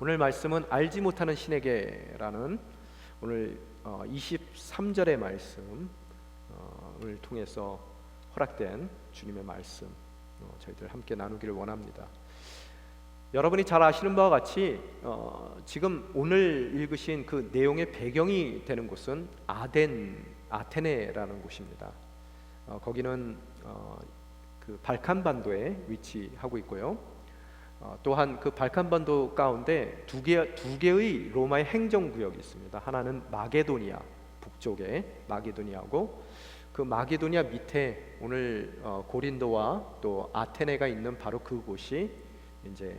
오늘 말씀은 알지 못하는 신에게라는 오늘 23절의 말씀을 통해서 허락된 주님의 말씀 저희들 함께 나누기를 원합니다. 여러분이 잘 아시는 바와 같이 지금 오늘 읽으신 그 내용의 배경이 되는 곳은 아테네라는 곳입니다. 거기는 그 발칸반도에 위치하고 있고요. 또한 그 발칸반도 가운데 두 개의 로마의 행정구역이 있습니다. 하나는 마게도니아 북쪽에 마게도니아고, 그 마게도니아 밑에 오늘 고린도와 또 아테네가 있는 바로 그곳이 이제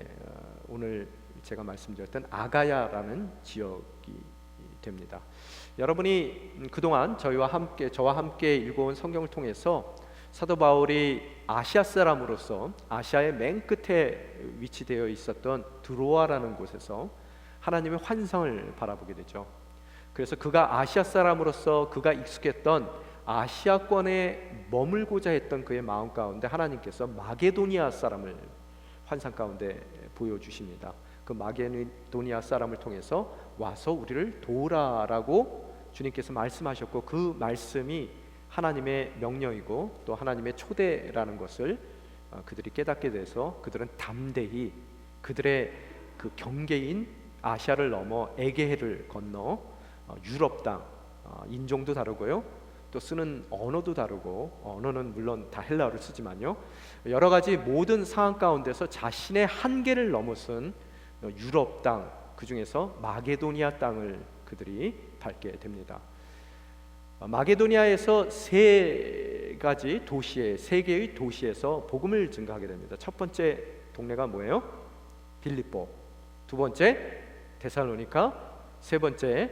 오늘 제가 말씀드렸던 아가야라는 지역이 됩니다. 여러분이 그동안 저와 함께 읽어온 성경을 통해서 사도 바울이 아시아 사람으로서 아시아의 맨 끝에 위치되어 있었던 드로아라는 곳에서 하나님의 환상을 바라보게 되죠. 그래서 그가 아시아 사람으로서 그가 익숙했던 아시아권에 머물고자 했던 그의 마음 가운데 하나님께서 마게도니아 사람을 환상 가운데 보여주십니다. 그 마게도니아 사람을 통해서 와서 우리를 도우라라고 주님께서 말씀하셨고, 그 말씀이 하나님의 명령이고 또 하나님의 초대라는 것을 그들이 깨닫게 돼서 그들은 담대히 그들의 그 경계인 아시아를 넘어 에게해를 건너 유럽 땅, 인종도 다르고요, 또 쓰는 언어도 다르고, 언어는 물론 다 헬라어를 쓰지만요, 여러 가지 모든 상황 가운데서 자신의 한계를 넘어선 유럽 땅, 그 중에서 마게도니아 땅을 그들이 밟게 됩니다. 마게도니아에서 세 개의 도시에서 복음을 증거하게 됩니다. 첫 번째 동네가 뭐예요? 빌립보. 두 번째 데살로니가. 세 번째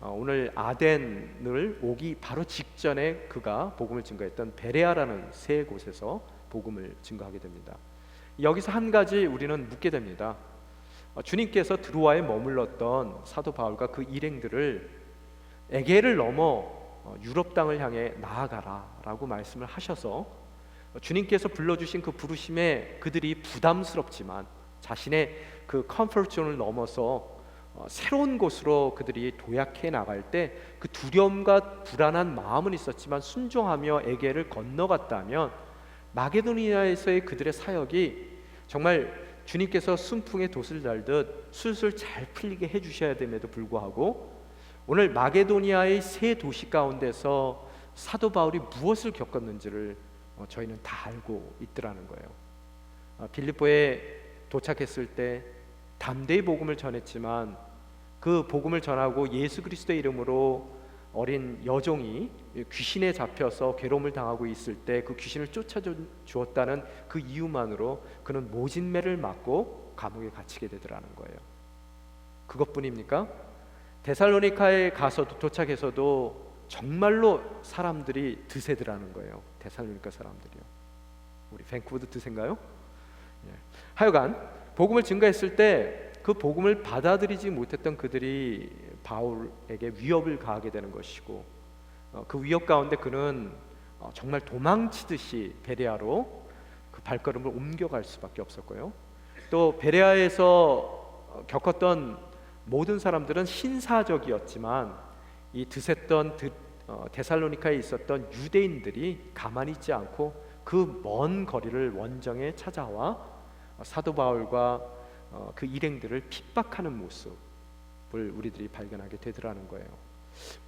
오늘 아덴을 오기 바로 직전에 그가 복음을 증거했던 베레아라는 세 곳에서 복음을 증거하게 됩니다. 여기서 한 가지 우리는 묻게 됩니다. 주님께서 드로아에 머물렀던 사도 바울과 그 일행들을 에게를 넘어 유럽 땅을 향해 나아가라 라고 말씀을 하셔서 주님께서 불러주신 그 부르심에 그들이 부담스럽지만 자신의 그 컴포트존을 넘어서 새로운 곳으로 그들이 도약해 나갈 때 그 두려움과 불안한 마음은 있었지만 순종하며 에게를 건너갔다면 마게도니아에서의 그들의 사역이 정말 주님께서 순풍에 돛을 달듯 술술 잘 풀리게 해주셔야 됨에도 불구하고 오늘 마게도니아의 세 도시 가운데서 사도 바울이 무엇을 겪었는지를 저희는 다 알고 있더라는 거예요. 빌립보에 도착했을 때 담대히 복음을 전했지만 그 복음을 전하고 예수 그리스도의 이름으로 어린 여종이 귀신에 잡혀서 괴로움을 당하고 있을 때 그 귀신을 쫓아주었다는 그 이유만으로 그는 모진매를 맞고 감옥에 갇히게 되더라는 거예요. 그것뿐입니까? 데살로니카에 가서도 도착해서도 정말로 사람들이 드세더라는 거예요. 데살로니카 사람들이요. 우리 밴쿠버도 드세인가요? 하여간 복음을 증거했을 때 그 복음을 받아들이지 못했던 그들이 바울에게 위협을 가하게 되는 것이고, 그 위협 가운데 그는 정말 도망치듯이 베레아로 그 발걸음을 옮겨갈 수밖에 없었고요. 또 베레아에서 겪었던 모든 사람들은 신사적이었지만 이 드셌던 데살로니카에 있었던 유대인들이 가만히 있지 않고 그 먼 거리를 원정에 찾아와 사도 바울과 그 일행들을 핍박하는 모습을 우리들이 발견하게 되더라는 거예요.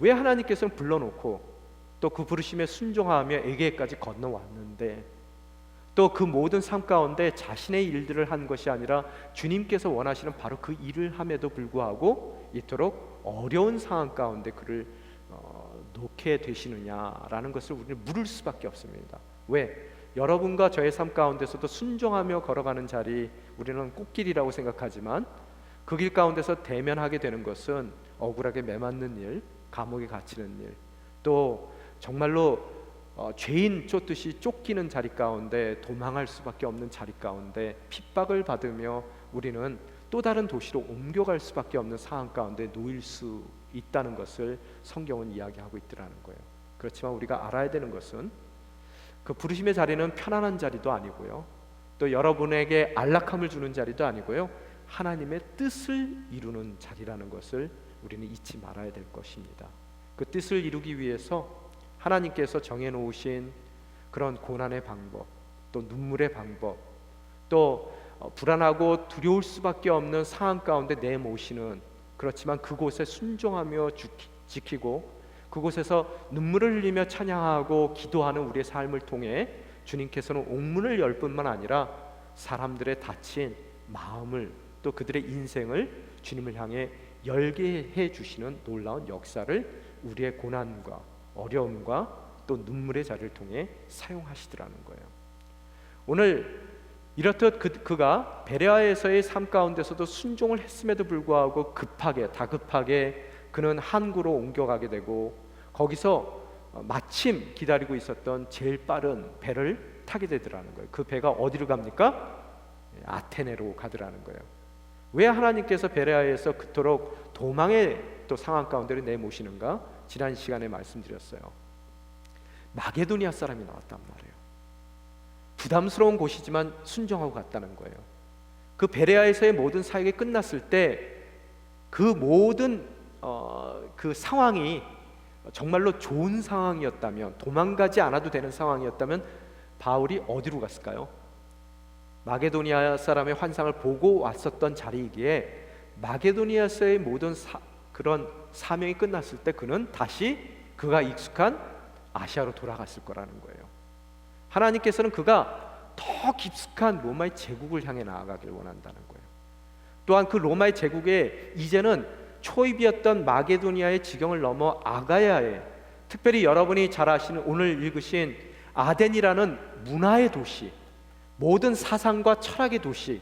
왜 하나님께서는 불러놓고 또 그 부르심에 순종하며 에게까지 건너왔는데 또 그 모든 삶 가운데 자신의 일들을 한 것이 아니라 주님께서 원하시는 바로 그 일을 함에도 불구하고 이토록 어려운 상황 가운데 그를 놓게 되시느냐라는 것을 우리는 물을 수밖에 없습니다. 왜? 여러분과 저의 삶 가운데서도 순종하며 걸어가는 자리, 우리는 꽃길이라고 생각하지만 그 길 가운데서 대면하게 되는 것은 억울하게 매맞는 일, 감옥에 갇히는 일, 또 정말로 죄인 쫓듯이 쫓기는 자리 가운데 도망할 수밖에 없는 자리 가운데 핍박을 받으며 우리는 또 다른 도시로 옮겨갈 수밖에 없는 상황 가운데 놓일 수 있다는 것을 성경은 이야기하고 있더라는 거예요. 그렇지만 우리가 알아야 되는 것은 그 부르심의 자리는 편안한 자리도 아니고요, 또 여러분에게 안락함을 주는 자리도 아니고요, 하나님의 뜻을 이루는 자리라는 것을 우리는 잊지 말아야 될 것입니다. 그 뜻을 이루기 위해서 하나님께서 정해놓으신 그런 고난의 방법, 또 눈물의 방법, 또 불안하고 두려울 수밖에 없는 상황 가운데 내모시는, 그렇지만 그곳에 순종하며 지키고 그곳에서 눈물을 흘리며 찬양하고 기도하는 우리의 삶을 통해 주님께서는 옥문을 열 뿐만 아니라 사람들의 다친 마음을, 또 그들의 인생을 주님을 향해 열게 해주시는 놀라운 역사를 우리의 고난과 어려움과 또 눈물의 자리를 통해 사용하시더라는 거예요. 오늘 이렇듯 그가 베레아에서의 삶 가운데서도 순종을 했음에도 불구하고 다급하게 그는 항구로 옮겨가게 되고, 거기서 마침 기다리고 있었던 제일 빠른 배를 타게 되더라는 거예요. 그 배가 어디로 갑니까? 아테네로 가더라는 거예요. 왜 하나님께서 베레아에서 그토록 도망의 또 상황 가운데를 내모시는가? 지난 시간에 말씀드렸어요. 마게도니아 사람이 나왔단 말이에요. 부담스러운 곳이지만 순종하고 갔다는 거예요. 그 베레아에서의 모든 사역이 끝났을 때 그 모든 그 상황이 정말로 좋은 상황이었다면, 도망가지 않아도 되는 상황이었다면 바울이 어디로 갔을까요? 마게도니아 사람의 환상을 보고 왔었던 자리이기에 마게도니아에서의 모든 그런 사명이 끝났을 때 그는 다시 그가 익숙한 아시아로 돌아갔을 거라는 거예요. 하나님께서는 그가 더 깊숙한 로마의 제국을 향해 나아가길 원한다는 거예요. 또한 그 로마의 제국에 이제는 초입이었던 마게도니아의 지경을 넘어 아가야에, 특별히 여러분이 잘 아시는 오늘 읽으신 아덴이라는 문화의 도시, 모든 사상과 철학의 도시,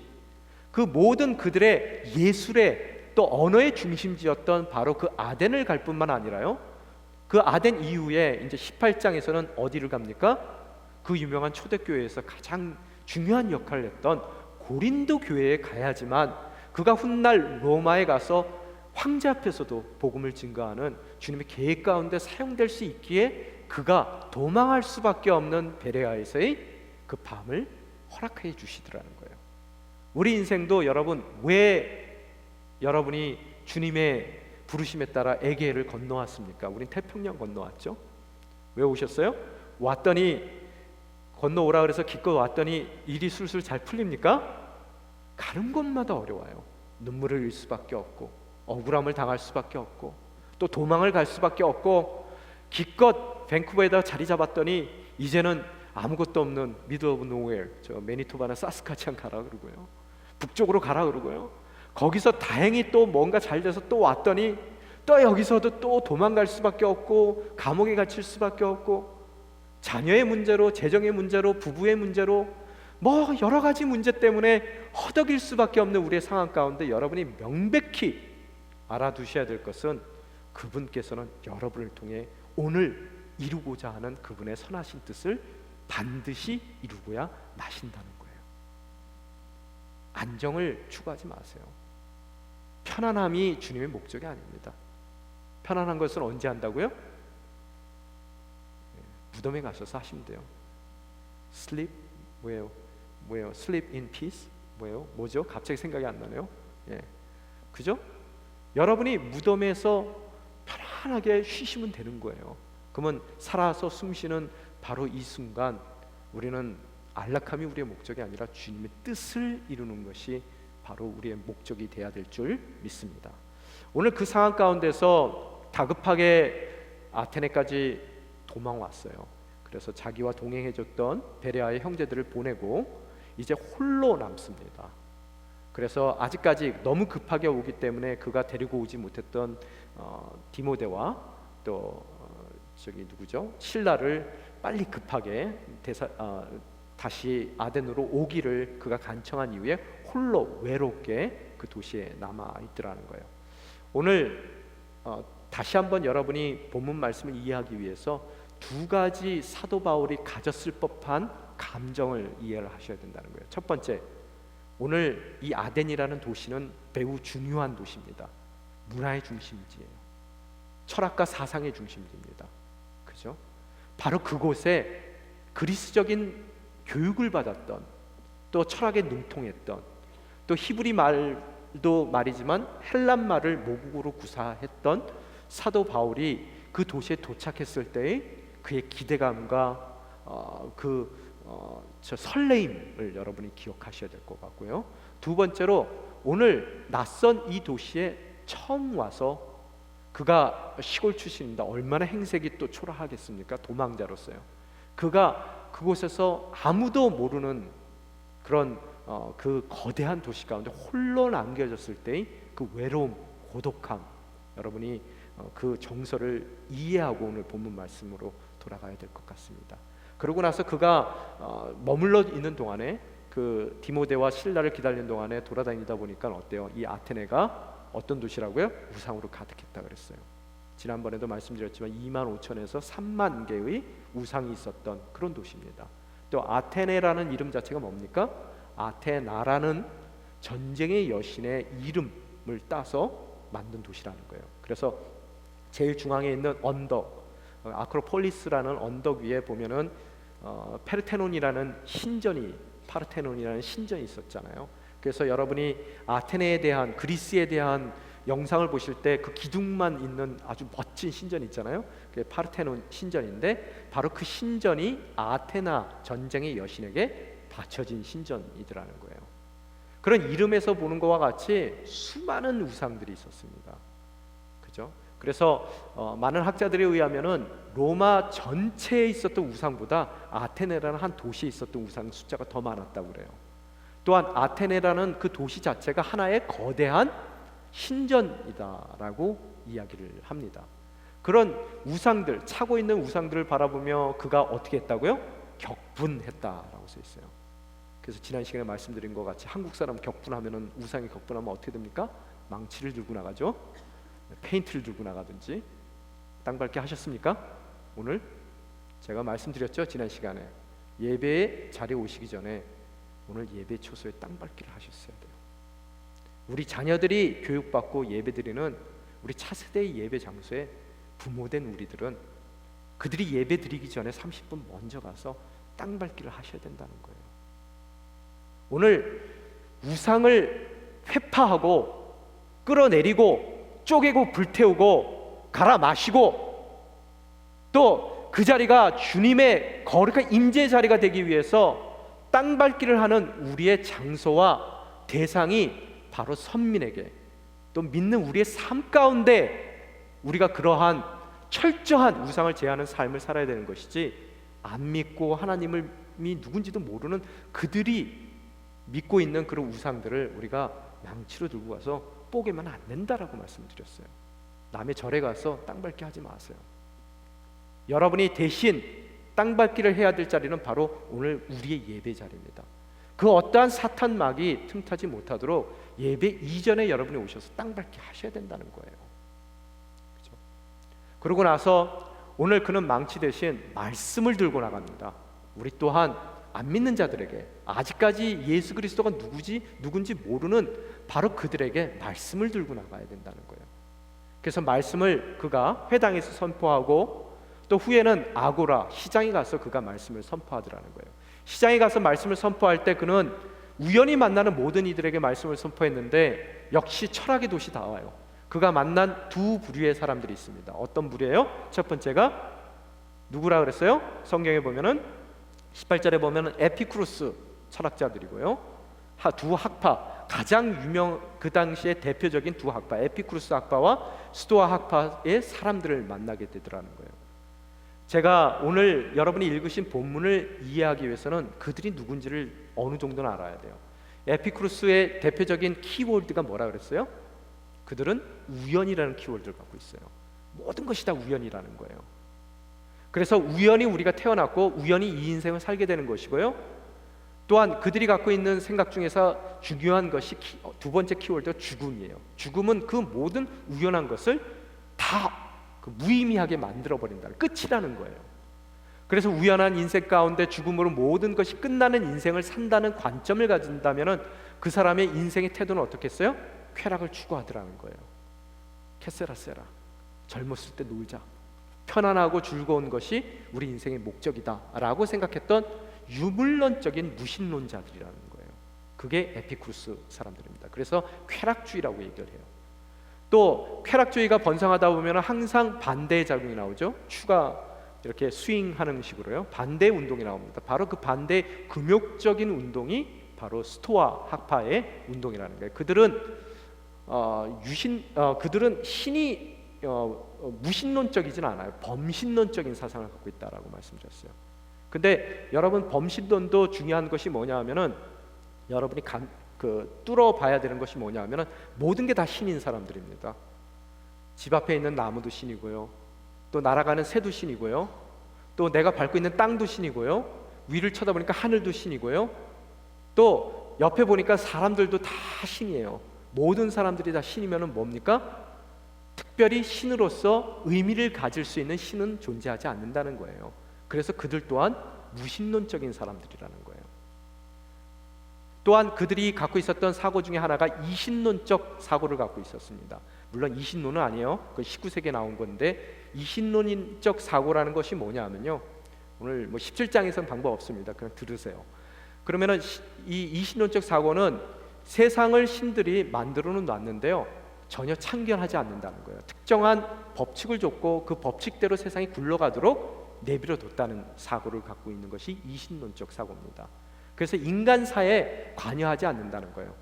그 모든 그들의 예술의 또 언어의 중심지였던 바로 그 아덴을 갈 뿐만 아니라요, 그 아덴 이후에 이제 18장에서는 어디를 갑니까? 그 유명한 초대교회에서 가장 중요한 역할을 했던 고린도 교회에 가야지만 그가 훗날 로마에 가서 황제 앞에서도 복음을 증거하는 주님의 계획 가운데 사용될 수 있기에 그가 도망할 수밖에 없는 베레아에서의 그 밤을 허락해 주시더라는 거예요. 우리 인생도 여러분, 왜 여러분이 주님의 부르심에 따라 에게를 건너왔습니까? 우린 태평양 건너왔죠. 왜 오셨어요? 왔더니 건너오라 그래서 기껏 왔더니 일이 술술 잘 풀립니까? 가는 곳마다 어려워요. 눈물을 흘릴 수밖에 없고, 억울함을 당할 수밖에 없고, 또 도망을 갈 수밖에 없고, 기껏 밴쿠버에다 자리 잡았더니 이제는 아무것도 없는 미드 오브 노웨어, 저 매니토바나 사스카치안 가라 그러고요, 북쪽으로 가라 그러고요, 거기서 다행히 또 뭔가 잘 돼서 또 왔더니 또 여기서도 또 도망갈 수밖에 없고, 감옥에 갇힐 수밖에 없고, 자녀의 문제로, 재정의 문제로, 부부의 문제로, 뭐 여러 가지 문제 때문에 허덕일 수밖에 없는 우리의 상황 가운데 여러분이 명백히 알아두셔야 될 것은 그분께서는 여러분을 통해 오늘 이루고자 하는 그분의 선하신 뜻을 반드시 이루고야 마신다는 거예요. 안정을 추구하지 마세요. 편안함이 주님의 목적이 아닙니다. 편안한 것은 언제 한다고요? 무덤에 가셔서 하시면 돼요. Sleep 뭐예요? Sleep in peace 뭐죠? 갑자기 생각이 안 나네요. 그죠? 여러분이 무덤에서 편안하게 쉬시면 되는 거예요. 그러면 살아서 숨쉬는 바로 이 순간 우리는 안락함이 우리의 목적이 아니라 주님의 뜻을 이루는 것이 바로 우리의 목적이 돼야 될 줄 믿습니다. 오늘 그 상황 가운데서 다급하게 아테네까지 도망왔어요. 그래서 자기와 동행해줬던 베레아의 형제들을 보내고 이제 홀로 남습니다. 그래서 아직까지 너무 급하게 오기 때문에 그가 데리고 오지 못했던 디모데와 또 신라를 빨리 급하게 다시 아덴으로 오기를 그가 간청한 이후에 홀로 외롭게 그 도시에 남아 있더라는 거예요. 오늘 다시 한번 여러분이 본문 말씀을 이해하기 위해서 두 가지 사도 바울이 가졌을 법한 감정을 이해를 하셔야 된다는 거예요. 첫 번째, 오늘 이 아덴이라는 도시는 매우 중요한 도시입니다. 문화의 중심지예요. 철학과 사상의 중심지입니다. 그죠? 바로 그곳에 그리스적인 교육을 받았던, 또 철학에 능통했던, 또 히브리 말 말도 말이지만 헬란 말을 모국어로 구사했던 사도 바울이 그 도시에 도착했을 때의 그의 기대감과 저 설레임을 여러분이 기억하셔야 될 것 같고요. 두 번째로 오늘 낯선 이 도시에 처음 와서, 그가 시골 출신입니다. 얼마나 행색이 또 초라하겠습니까? 도망자로서요. 그가 그곳에서 아무도 모르는 그런 그 거대한 도시 가운데 홀로 남겨졌을 때의 그 외로움, 고독함, 여러분이 그 정서를 이해하고 오늘 본문 말씀으로 돌아가야 될 것 같습니다. 그러고 나서 그가 머물러 있는 동안에, 그 디모데와 실라를 기다리는 동안에 돌아다니다 보니까 어때요? 이 아테네가 어떤 도시라고요? 우상으로 가득했다 그랬어요. 지난번에도 말씀드렸지만 2만 5천에서 3만 개의 우상이 있었던 그런 도시입니다. 또 아테네라는 이름 자체가 뭡니까? 아테나라는 전쟁의 여신의 이름을 따서 만든 도시라는 거예요. 그래서 제일 중앙에 있는 언덕, 아크로폴리스라는 언덕 위에 보면은 파르테논이라는 신전이 있었잖아요. 그래서 여러분이 아테네에 대한, 그리스에 대한 영상을 보실 때 그 기둥만 있는 아주 멋진 신전 있잖아요. 그게 파르테논 신전인데, 바로 그 신전이 아테나 전쟁의 여신에게 바쳐진 신전이더라는 거예요. 그런 이름에서 보는 것과 같이 수많은 우상들이 있었습니다. 그죠? 그래서 많은 학자들에 의하면은 로마 전체에 있었던 우상보다 아테네라는 한 도시에 있었던 우상 숫자가 더 많았다고 그래요. 또한 아테네라는 그 도시 자체가 하나의 거대한 신전이다라고 이야기를 합니다. 그런 우상들, 차고 있는 우상들을 바라보며 그가 어떻게 했다고요? 격분했다라고 써 있어요. 그래서 지난 시간에 말씀드린 것 같이 한국 사람 격분하면은, 우상이 격분하면 어떻게 됩니까? 망치를 들고 나가죠. 페인트를 들고 나가든지. 땅밟기 하셨습니까? 오늘 제가 말씀드렸죠, 지난 시간에. 예배의 자리에 오시기 전에 오늘 예배 초소에 땅밟기를 하셨어야 돼요. 우리 자녀들이 교육받고 예배드리는 우리 차세대의 예배 장소에 부모된 우리들은 그들이 예배 드리기 전에 30분 먼저 가서 땅밟기를 하셔야 된다는 거예요. 오늘 우상을 회파하고 끌어내리고 쪼개고 불태우고 갈아 마시고, 또 그 자리가 주님의 거룩한 임재 자리가 되기 위해서 땅밟기를 하는 우리의 장소와 대상이 바로 선민에게, 또 믿는 우리의 삶 가운데 우리가 그러한 철저한 우상을 제하는 삶을 살아야 되는 것이지, 안 믿고 하나님이 누군지도 모르는 그들이 믿고 있는 그런 우상들을 우리가 망치로 들고 가서 뽀개면 안 된다라고 말씀드렸어요. 남의 절에 가서 땅밟기 하지 마세요. 여러분이 대신 땅밟기를 해야 될 자리는 바로 오늘 우리의 예배 자리입니다. 그 어떠한 사탄 막이 틈타지 못하도록 예배 이전에 여러분이 오셔서 땅밟기 하셔야 된다는 거예요. 그렇죠? 그러고 나서 오늘 그는 망치 대신 말씀을 들고 나갑니다. 우리 또한 안 믿는 자들에게, 아직까지 예수 그리스도가 누군지 모르는 바로 그들에게 말씀을 들고 나가야 된다는 거예요. 그래서 말씀을 그가 회당에서 선포하고, 또 후에는 아고라, 시장에 가서 그가 말씀을 선포하더라는 거예요. 시장에 가서 말씀을 선포할 때 그는 우연히 만나는 모든 이들에게 말씀을 선포했는데, 역시 철학의 도시 다 와요. 그가 만난 두 부류의 사람들이 있습니다. 어떤 부류예요? 첫 번째가 누구라 그랬어요? 성경에 보면은 18절에 보면은 에피쿠로스 철학자들이고요. 두 학파, 가장 그 당시에 대표적인 두 학파, 에피쿠로스 학파와 스토아 학파의 사람들을 만나게 되더라는 거예요. 제가 오늘 여러분이 읽으신 본문을 이해하기 위해서는 그들이 누군지를 어느 정도는 알아야 돼요. 에피쿠로스의 대표적인 키워드가 뭐라 그랬어요? 그들은 우연이라는 키워드를 갖고 있어요. 모든 것이 다 우연이라는 거예요. 그래서 우연히 우리가 태어났고 우연히 이 인생을 살게 되는 것이고요. 또한 그들이 갖고 있는 생각 중에서 중요한 것이 두 번째 키워드가 죽음이에요. 죽음은 그 모든 우연한 것을 다 무의미하게 만들어버린다는, 끝이라는 거예요. 그래서 우연한 인생 가운데 죽음으로 모든 것이 끝나는 인생을 산다는 관점을 가진다면 그 사람의 인생의 태도는 어떻겠어요? 쾌락을 추구하더라는 거예요. 캐세라세라, 젊었을 때 놀자, 편안하고 즐거운 것이 우리 인생의 목적이다 라고 생각했던 유물론적인 무신론자들이라는 거예요. 그게 에피쿠르스 사람들입니다. 그래서 쾌락주의라고 얘기를 해요. 또 쾌락주의가 번성하다 보면 항상 반대의 작용이 나오죠. 추가 이렇게 스윙하는 식으로요. 반대 운동이 나옵니다. 바로 그 반대 금욕적인 운동이 바로 스토아 학파의 운동이라는 거예요. 그들은 신이 무신론적이진 않아요. 범신론적인 사상을 갖고 있다라고 말씀드렸어요. 근데 여러분, 범신론도 중요한 것이 뭐냐 하면은 여러분이 뚫어봐야 되는 것이 뭐냐 하면은 모든 게 다 신인 사람들입니다. 집 앞에 있는 나무도 신이고요, 또 날아가는 새도 신이고요, 또 내가 밟고 있는 땅도 신이고요, 위를 쳐다보니까 하늘도 신이고요, 또 옆에 보니까 사람들도 다 신이에요. 모든 사람들이 다 신이면은 뭡니까? 특별히 신으로서 의미를 가질 수 있는 신은 존재하지 않는다는 거예요. 그래서 그들 또한 무신론적인 사람들이라는 거예요. 또한 그들이 갖고 있었던 사고 중에 하나가 이신론적 사고를 갖고 있었습니다. 물론 이신론은 아니에요. 그 19세기에 나온 건데, 이신론적 사고라는 것이 뭐냐 하면요, 오늘 17장에서는 방법 없습니다. 그냥 들으세요. 그러면은 이 이신론적 사고는 세상을 신들이 만들어는 놨는데요, 전혀 창견하지 않는다는 거예요. 특정한 법칙을 줬고 그 법칙대로 세상이 굴러가도록 내버려 뒀다는 사고를 갖고 있는 것이 이신론적 사고입니다. 그래서 인간사에 관여하지 않는다는 거예요.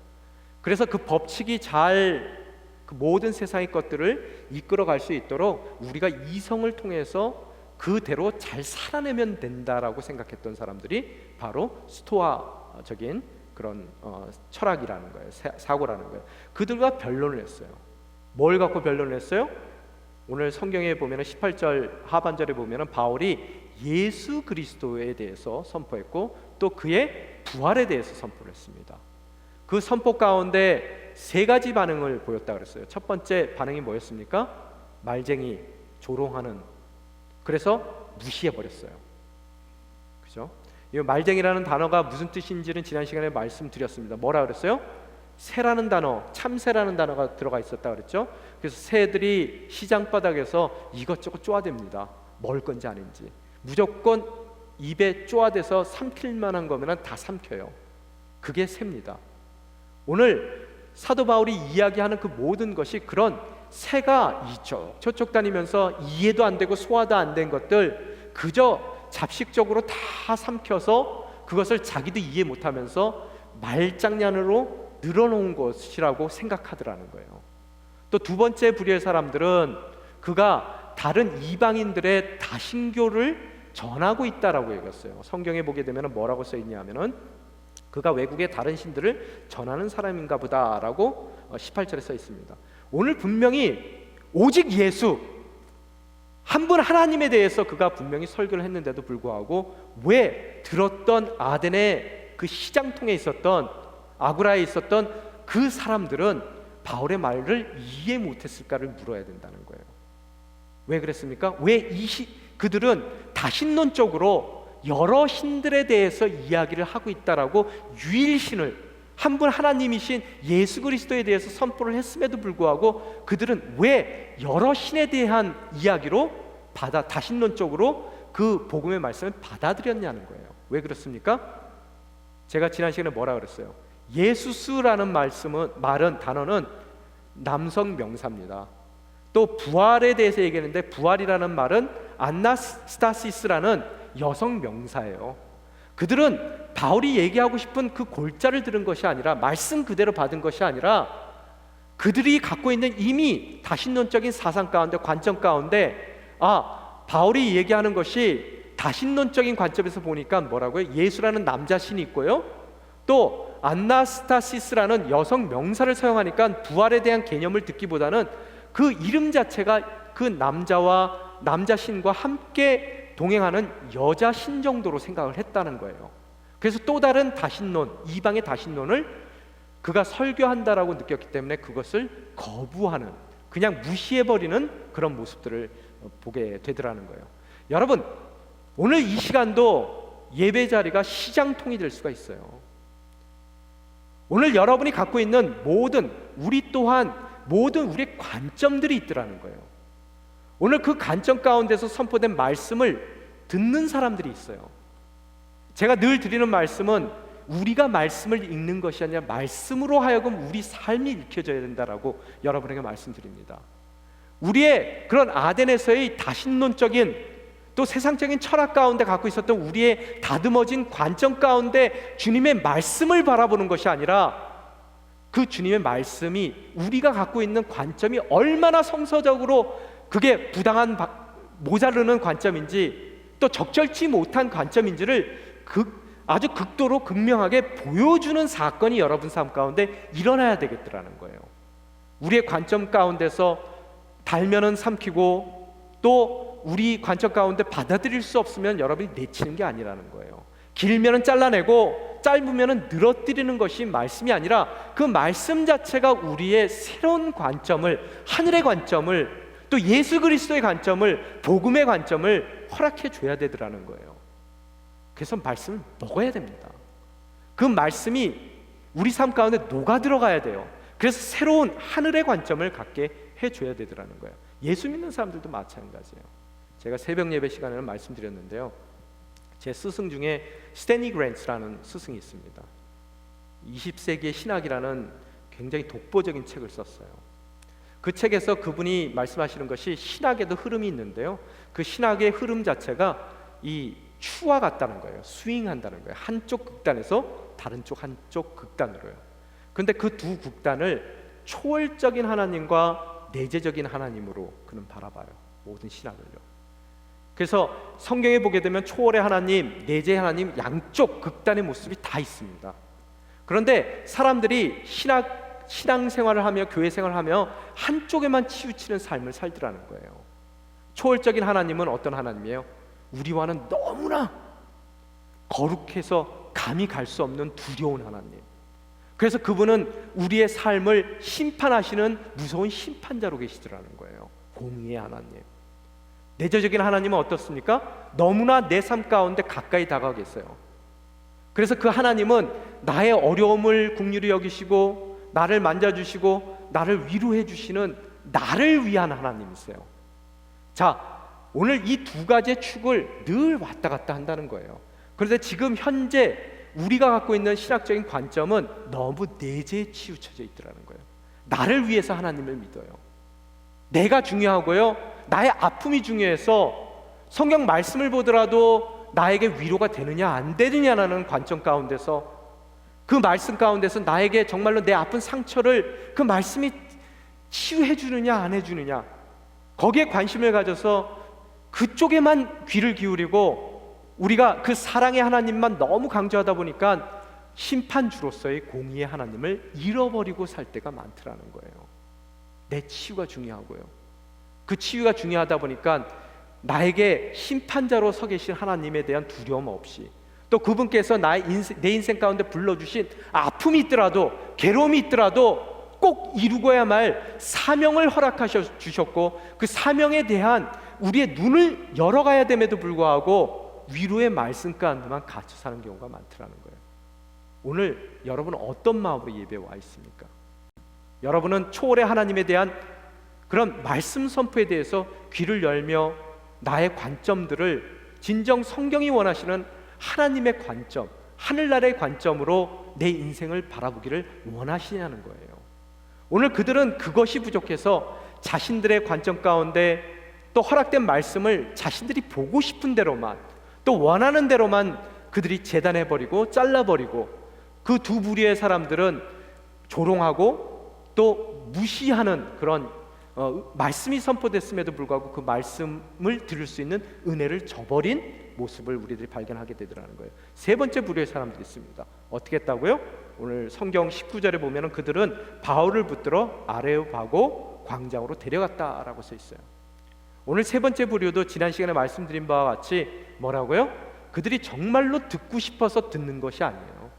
그래서 그 법칙이 잘 그 모든 세상의 것들을 이끌어갈 수 있도록 우리가 이성을 통해서 그대로 잘 살아내면 된다라고 생각했던 사람들이 바로 스토아적인 그런 철학이라는 거예요. 사고라는 거예요. 그들과 변론을 했어요. 뭘 갖고 변론을 했어요? 오늘 성경에 보면은 18절 하반절에 보면은 바울이 예수 그리스도에 대해서 선포했고 또 그의 부활에 대해서 선포를 했습니다. 그 선포 가운데 세 가지 반응을 보였다 그랬어요. 첫 번째 반응이 뭐였습니까? 말쟁이, 조롱하는. 그래서 무시해 버렸어요. 그죠? 이 말쟁이라는 단어가 무슨 뜻인지는 지난 시간에 말씀드렸습니다. 뭐라 그랬어요? 새라는 단어, 참새라는 단어가 들어가 있었다 그랬죠. 그래서 새들이 시장 바닥에서 이것저것 쪼아댑니다. 먹을 건지 아닌지. 무조건 입에 쪼아대서 삼킬 만한 거면 다 삼켜요. 그게 새입니다. 오늘 사도 바울이 이야기하는 그 모든 것이 그런 새가 이쪽 저쪽 다니면서 이해도 안 되고 소화도 안 된 것들 그저 잡식적으로 다 삼켜서 그것을 자기도 이해 못하면서 말장난으로 늘어놓은 것이라고 생각하더라는 거예요. 또 두 번째 부류의 사람들은 그가 다른 이방인들의 다신교를 전하고 있다라고 얘기했어요. 성경에 보게 되면 뭐라고 써 있냐 하면은 그가 외국의 다른 신들을 전하는 사람인가 보다라고 18절에 써 있습니다. 오늘 분명히 오직 예수 한 분 하나님에 대해서 그가 분명히 설교를 했는데도 불구하고 왜 들었던 아덴의 그 시장통에 있었던 아구라에 있었던 그 사람들은 바울의 말을 이해 못했을까를 물어야 된다는 거예요. 왜 그랬습니까? 왜 그들은 다신론적으로 여러 신들에 대해서 이야기를 하고 있다라고 유일신을 한 분 하나님이신 예수 그리스도에 대해서 선포를 했음에도 불구하고 그들은 왜 여러 신에 대한 이야기로 다신론적으로 그 복음의 말씀을 받아들였냐는 거예요. 왜 그렇습니까? 제가 지난 시간에 뭐라 그랬어요? 예수스라는 단어는 남성 명사입니다. 또 부활에 대해서 얘기했는데 부활이라는 말은 안나스타시스라는 여성 명사예요. 그들은 바울이 얘기하고 싶은 그 골자를 들은 것이 아니라 말씀 그대로 받은 것이 아니라 그들이 갖고 있는 이미 다신론적인 사상 가운데 관점 가운데 바울이 얘기하는 것이 다신론적인 관점에서 보니까 뭐라고요? 예수라는 남자 신이 있고요, 또 안나스타시스라는 여성 명사를 사용하니까 부활에 대한 개념을 듣기보다는 그 이름 자체가 그 남자 신과 함께 동행하는 여자 신 정도로 생각을 했다는 거예요. 그래서 또 다른 다신론, 이방의 다신론을 그가 설교한다라고 느꼈기 때문에 그것을 거부하는, 그냥 무시해버리는 그런 모습들을 보게 되더라는 거예요. 여러분, 오늘 이 시간도 예배 자리가 시장통이 될 수가 있어요. 오늘 여러분이 갖고 있는 우리 또한 모든 우리의 관점들이 있더라는 거예요. 오늘 그 관점 가운데서 선포된 말씀을 듣는 사람들이 있어요. 제가 늘 드리는 말씀은 우리가 말씀을 읽는 것이 아니라 말씀으로 하여금 우리 삶이 읽혀져야 된다라고 여러분에게 말씀드립니다. 우리의 그런 아덴에서의 다신론적인 또 세상적인 철학 가운데 갖고 있었던 우리의 다듬어진 관점 가운데 주님의 말씀을 바라보는 것이 아니라 그 주님의 말씀이 우리가 갖고 있는 관점이 얼마나 성서적으로 그게 부당한 모자르는 관점인지 또 적절치 못한 관점인지를 아주 극도로 극명하게 보여주는 사건이 여러분 삶 가운데 일어나야 되겠더라는 거예요. 우리의 관점 가운데서 달면은 삼키고 또 우리 관점 가운데 받아들일 수 없으면 여러분이 내치는 게 아니라는 거예요. 길면은 잘라내고 짧으면은 늘어뜨리는 것이 말씀이 아니라 그 말씀 자체가 우리의 새로운 관점을, 하늘의 관점을, 또 예수 그리스도의 관점을, 복음의 관점을 허락해 줘야 되더라는 거예요. 그래서 말씀을 먹어야 됩니다. 그 말씀이 우리 삶 가운데 녹아 들어가야 돼요. 그래서 새로운 하늘의 관점을 갖게 해줘야 되더라는 거예요. 예수 믿는 사람들도 마찬가지예요. 제가 새벽 예배 시간에는 말씀드렸는데요, 제 스승 중에 스탠리 그랜츠라는 스승이 있습니다. 20세기의 신학이라는 굉장히 독보적인 책을 썼어요. 그 책에서 그분이 말씀하시는 것이 신학에도 흐름이 있는데요, 그 신학의 흐름 자체가 이 추와 같다는 거예요. 스윙한다는 거예요. 한쪽 극단에서 다른 쪽 한쪽 극단으로요. 그런데 그 두 극단을 초월적인 하나님과 내재적인 하나님으로 그는 바라봐요. 모든 신학을요. 그래서 성경에 보게 되면 초월의 하나님, 내재의 하나님 양쪽 극단의 모습이 다 있습니다. 그런데 사람들이 신앙생활을 하며 교회 생활을 하며 한쪽에만 치우치는 삶을 살더라는 거예요. 초월적인 하나님은 어떤 하나님이에요? 우리와는 너무나 거룩해서 감히 갈 수 없는 두려운 하나님. 그래서 그분은 우리의 삶을 심판하시는 무서운 심판자로 계시더라는 거예요. 공의의 하나님. 내재적인 하나님은 어떻습니까? 너무나 내 삶 가운데 가까이 다가가 계세요. 그래서 그 하나님은 나의 어려움을 긍휼히 여기시고 나를 만져주시고 나를 위로해 주시는 나를 위한 하나님이세요. 자, 오늘 이 두 가지의 축을 늘 왔다 갔다 한다는 거예요. 그런데 지금 현재 우리가 갖고 있는 신학적인 관점은 너무 내재에 치우쳐져 있더라는 거예요. 나를 위해서 하나님을 믿어요. 내가 중요하고요, 나의 아픔이 중요해서 성경 말씀을 보더라도 나에게 위로가 되느냐 안 되느냐라는 관점 가운데서, 그 말씀 가운데서 나에게 정말로 내 아픈 상처를 그 말씀이 치유해 주느냐 안 해주느냐, 거기에 관심을 가져서 그쪽에만 귀를 기울이고 우리가 그 사랑의 하나님만 너무 강조하다 보니까 심판주로서의 공의의 하나님을 잃어버리고 살 때가 많더라는 거예요. 내 치유가 중요하고요, 그 치유가 중요하다 보니까 나에게 심판자로 서 계신 하나님에 대한 두려움 없이, 또 그분께서 내 인생 가운데 불러주신 아픔이 있더라도 괴로움이 있더라도 꼭 이루고야 말 사명을 허락하셔 주셨고, 그 사명에 대한 우리의 눈을 열어가야 됨에도 불구하고 위로의 말씀 가운데만 갇혀 사는 경우가 많더라는 거예요. 오늘 여러분은 어떤 마음으로 예배에 와 있습니까? 여러분은 초월의 하나님에 대한 그런 말씀 선포에 대해서 귀를 열며 나의 관점들을 진정 성경이 원하시는 하나님의 관점, 하늘나라의 관점으로 내 인생을 바라보기를 원하시냐는 거예요. 오늘 그들은 그것이 부족해서 자신들의 관점 가운데 또 허락된 말씀을 자신들이 보고 싶은 대로만, 또 원하는 대로만 그들이 재단해버리고 잘라버리고, 그 두 부류의 사람들은 조롱하고 또 무시하는 그런 말씀이 선포됐음에도 불구하고 그 말씀을 들을 수 있는 은혜를 저버린 모습을 우리들이 발견하게 되더라는 거예요. 세 번째 부류의 사람들이 있습니다. 어떻게 했다고요? 오늘 성경 19절에 보면 그들은 바울을 붙들어 아레오파고 광장으로 데려갔다라고 써 있어요. 오늘 세 번째 부류도 지난 시간에 말씀드린 바와 같이 뭐라고요? 그들이 정말로 듣고 싶어서 듣는 것이 아니에요.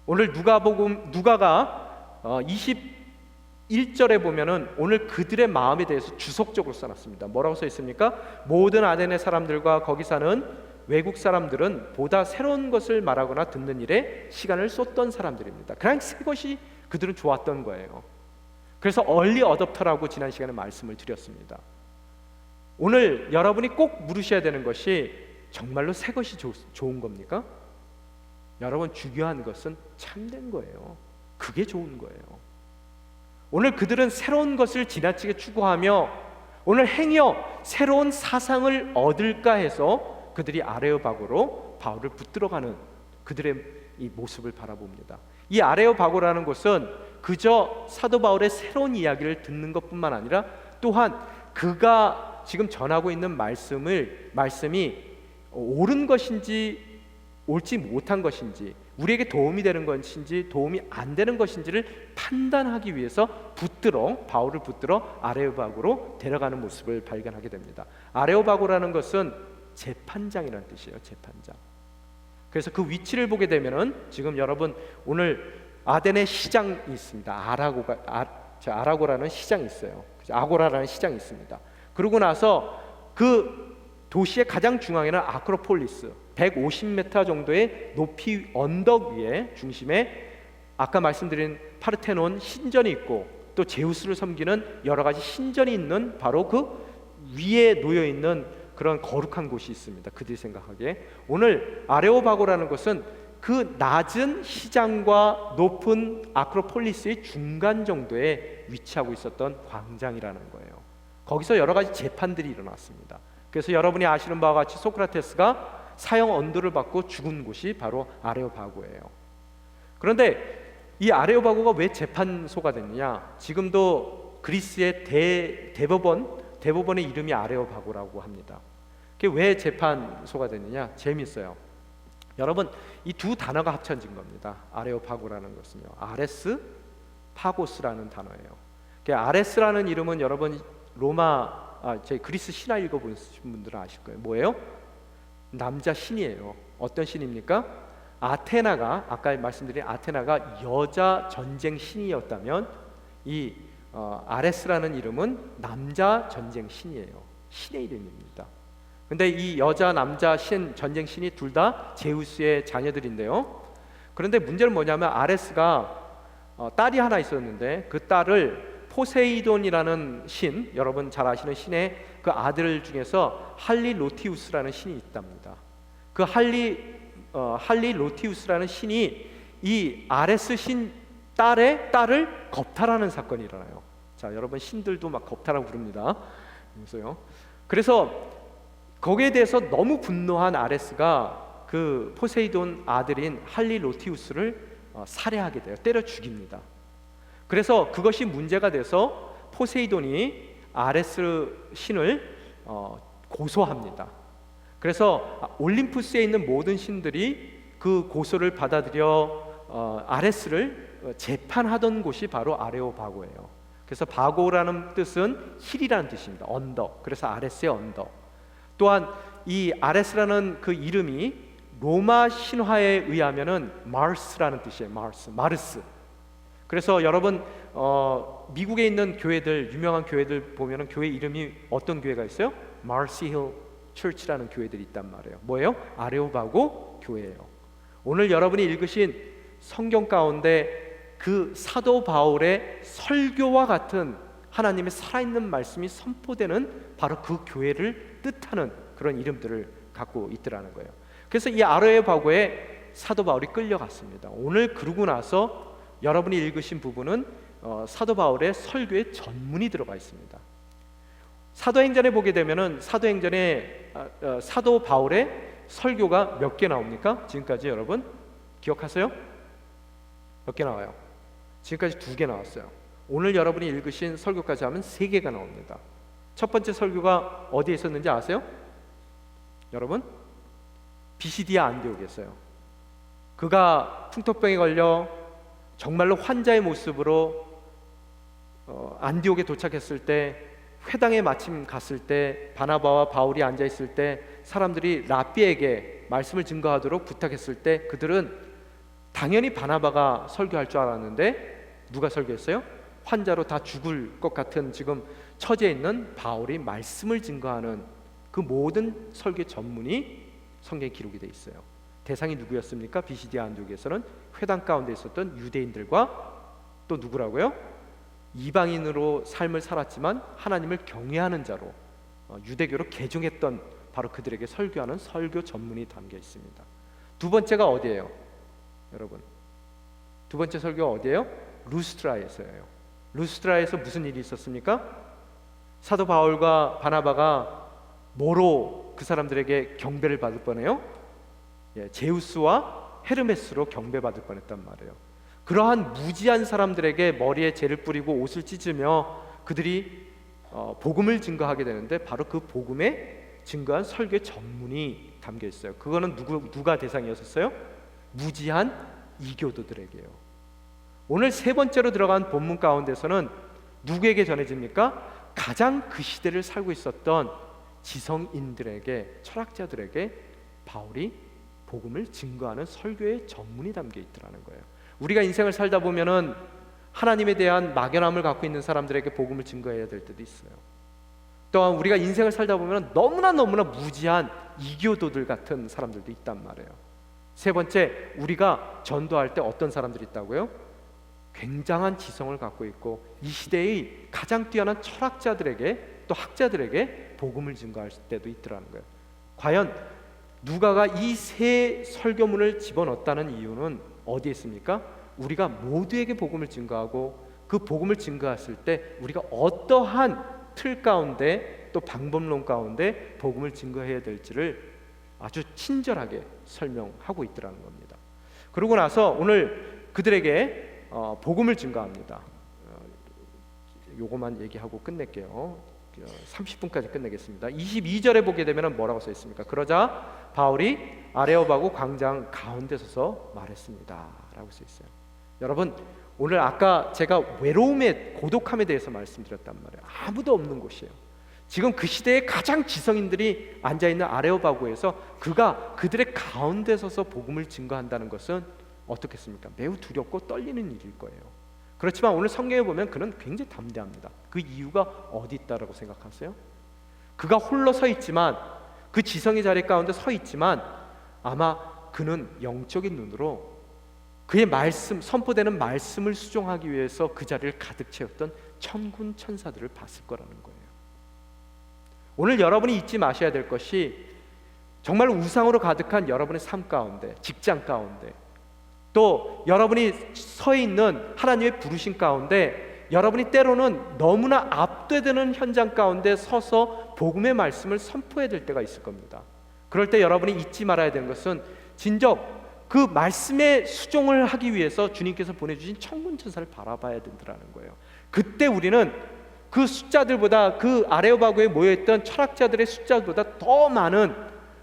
오늘 누가가 21절에 보면은 오늘 그들의 마음에 대해서 주석적으로 써놨습니다. 뭐라고 써 있습니까? 모든 아덴의 사람들과 거기 사는 외국 사람들은 보다 새로운 것을 말하거나 듣는 일에 시간을 쏟던 사람들입니다. 그냥 새 것이 그들은 좋았던 거예요. 그래서 얼리 어댑터라고 지난 시간에 말씀을 드렸습니다. 오늘 여러분이 꼭 물으셔야 되는 것이 정말로 새 것이 좋은 겁니까? 여러분, 중요한 것은 참된 거예요. 그게 좋은 거예요. 오늘 그들은 새로운 것을 지나치게 추구하며 오늘 행여 새로운 사상을 얻을까 해서 그들이 아레오바고로 바울을 붙들어가는 그들의 이 모습을 바라봅니다. 이 아레오바고라는 곳은 그저 사도 바울의 새로운 이야기를 듣는 것뿐만 아니라 또한 그가 지금 전하고 있는 말씀이 옳은 것인지 옳지 못한 것인지, 우리에게 도움이 되는 것인지 도움이 안 되는 것인지를 판단하기 위해서 바울을 붙들어 아레오바고로 데려가는 모습을 발견하게 됩니다. 아레오바고라는 것은 재판장이라는 뜻이에요. 재판장. 그래서 그 위치를 보게 되면은 지금 여러분 오늘 아덴의 시장이 있습니다. 아라고라는 시장이 있어요. 아고라라는 시장이 있습니다. 그러고 나서 그 도시의 가장 중앙에는 아크로폴리스 150m 정도의 높이 언덕 위에 중심에 아까 말씀드린 파르테논 신전이 있고 또 제우스를 섬기는 여러 가지 신전이 있는 바로 그 위에 놓여 있는 그런 거룩한 곳이 있습니다. 그들이 생각하기에 오늘 아레오바고라는 것은 그 낮은 시장과 높은 아크로폴리스의 중간 정도에 위치하고 있었던 광장이라는 거예요. 거기서 여러 가지 재판들이 일어났습니다. 그래서 여러분이 아시는 바와 같이 소크라테스가 사형 언도를 받고 죽은 곳이 바로 아레오바고예요. 그런데 이 아레오바고가 왜 재판소가 됐느냐? 지금도 그리스의 대법원의 이름이 아레오바고라고 합니다. 그게 왜 재판소가 됐느냐? 재미있어요. 여러분, 이 두 단어가 합쳐진 겁니다. 아레오파고라는 것은요, 아레스, 파고스라는 단어예요. 아레스라는 이름은 여러분 제 그리스 신화 읽어보신 분들은 아실 거예요. 뭐예요? 남자 신이에요. 어떤 신입니까? 아테나가, 아까 말씀드린 아테나가 여자 전쟁 신이었다면 이 아레스라는 이름은 남자 전쟁 신이에요. 신의 이름입니다. 근데 이 여자 남자 전쟁 신이 둘 다 제우스의 자녀들인데요. 그런데 문제는 뭐냐면 아레스가 딸이 하나 있었는데 그 딸을 포세이돈이라는 신, 여러분 잘 아시는 신의 그 아들 중에서 할리로티우스라는 신이 있답니다. 그 할리로티우스라는 신이 이 아레스 신 딸의 딸을 겁탈하는 사건이 일어나요. 자, 여러분 신들도 막 겁탈하고 부릅니다. 그래서 거기에 대해서 너무 분노한 아레스가 그 포세이돈 아들인 할리로티우스를 살해하게 돼요. 때려 죽입니다. 그래서 그것이 문제가 돼서 포세이돈이 아레스 신을 고소합니다. 그래서 올림푸스에 있는 모든 신들이 그 고소를 받아들여 아레스를 재판하던 곳이 바로 아레오바고예요. 그래서 바고라는 뜻은 힐이라는 뜻입니다. 언덕. 그래서 아레스의 언덕. 또한 이 아레스라는 그 이름이 로마 신화에 의하면은 마르스라는 뜻이에요. 마르스. 그래서 여러분 미국에 있는 교회들, 유명한 교회들 보면은 교회 이름이 어떤 교회가 있어요? 마르시 힐 처치라는 교회들이 있단 말이에요. 뭐예요? 아레오바고 교회예요. 오늘 여러분이 읽으신 성경 가운데 그 사도 바울의 설교와 같은 하나님의 살아있는 말씀이 선포되는 바로 그 교회를 뜻하는 그런 이름들을 갖고 있더라는 거예요. 그래서 이 아레오바고에 사도 바울이 끌려갔습니다. 오늘 그러고 나서 여러분이 읽으신 부분은 사도 바울의 설교의 전문이 들어가 있습니다. 사도행전에 보게 되면은 사도 바울의 설교가 몇 개 나옵니까? 지금까지 여러분 기억하세요? 몇 개 나와요? 지금까지 2개 나왔어요. 오늘 여러분이 읽으신 설교까지 하면 3개가 나옵니다. 첫 번째 설교가 어디에 있었는지 아세요? 여러분? 비시디아 안디옥에 있어요. 그가 풍토병에 걸려 정말로 환자의 모습으로 안디옥에 도착했을 때, 회당에 마침 갔을 때, 바나바와 바울이 앉아 있을 때 사람들이 랍비에게 말씀을 증거하도록 부탁했을 때 그들은 당연히 바나바가 설교할 줄 알았는데 누가 설교했어요? 환자로 다 죽을 것 같은 지금 처지에 있는 바울이 말씀을 증거하는 그 모든 설교 전문이 성경에 기록이 돼 있어요. 대상이 누구였습니까? 비시디아 안디옥에서는 회당 가운데 있었던 유대인들과 또 누구라고요? 이방인으로 삶을 살았지만 하나님을 경외하는 자로 유대교로 개종했던 바로 그들에게 설교하는 설교 전문이 담겨 있습니다. 두 번째가 어디예요? 여러분, 두 번째 설교가 어디예요? 루스트라에서예요. 루스트라에서 무슨 일이 있었습니까? 사도 바울과 바나바가 뭐로 그 사람들에게 경배를 받을 뻔해요? 제우스와 헤르메스로 경배받을 뻔했단 말이에요. 그러한 무지한 사람들에게 머리에 재를 뿌리고 옷을 찢으며 그들이 복음을 증거하게 되는데, 바로 그 복음에 증거한 설교의 전문이 담겨 있어요. 그거는 누가 대상이었었어요? 무지한 이교도들에게요. 오늘 세 번째로 들어간 본문 가운데서는 누구에게 전해집니까? 가장 그 시대를 살고 있었던 지성인들에게, 철학자들에게 바울이 복음을 증거하는 설교의 전문이 담겨 있더라는 거예요. 우리가 인생을 살다 보면은 하나님에 대한 막연함을 갖고 있는 사람들에게 복음을 증거해야 될 때도 있어요. 또한 우리가 인생을 살다 보면 너무나 무지한 이교도들 같은 사람들도 있단 말이에요. 세 번째, 우리가 전도할 때 어떤 사람들이 있다고요? 굉장한 지성을 갖고 있고 이 시대의 가장 뛰어난 철학자들에게, 또 학자들에게 복음을 증거할 때도 있더라는 거예요. 과연 누가가 이 세 설교문을 집어넣었다는 이유는 어디에 있습니까? 우리가 모두에게 복음을 증거하고 그 복음을 증거했을 때 우리가 어떠한 틀 가운데 또 방법론 가운데 복음을 증거해야 될지를 아주 친절하게 설명하고 있더라는 겁니다. 그러고 나서 오늘 그들에게 복음을 증거합니다. 요거만 얘기하고 끝낼게요. 30분까지 끝내겠습니다. 22절에 보게 되면 뭐라고 써 있습니까? 그러자 바울이 아레오바고 광장 가운데 서서 말했습니다 라고 써 있어요. 여러분, 오늘 아까 제가 외로움의 고독함에 대해서 말씀드렸단 말이에요. 아무도 없는 곳이에요. 지금 그 시대의 가장 지성인들이 앉아있는 아레오바고에서 그가 그들의 가운데 서서 복음을 증거한다는 것은 어떻겠습니까? 매우 두렵고 떨리는 일일 거예요. 그렇지만 오늘 성경에 보면 그는 굉장히 담대합니다. 그 이유가 어디 있다라고 생각하세요? 그가 홀로 서 있지만, 그 지성의 자리 가운데 서 있지만 아마 그는 영적인 눈으로 그의 말씀, 선포되는 말씀을 수종하기 위해서 그 자리를 가득 채웠던 천군 천사들을 봤을 거라는 거예요. 오늘 여러분이 잊지 마셔야 될 것이, 정말 우상으로 가득한 여러분의 삶 가운데, 직장 가운데, 또 여러분이 서 있는 하나님의 부르심 가운데 여러분이 때로는 너무나 압도되는 현장 가운데 서서 복음의 말씀을 선포해야 될 때가 있을 겁니다. 그럴 때 여러분이 잊지 말아야 되는 것은 진정 그 말씀에 수종을 하기 위해서 주님께서 보내주신 천군천사를 바라봐야 된다는 거예요. 그때 우리는 그 숫자들보다, 그 아레오바고에 모여있던 철학자들의 숫자보다 더 많은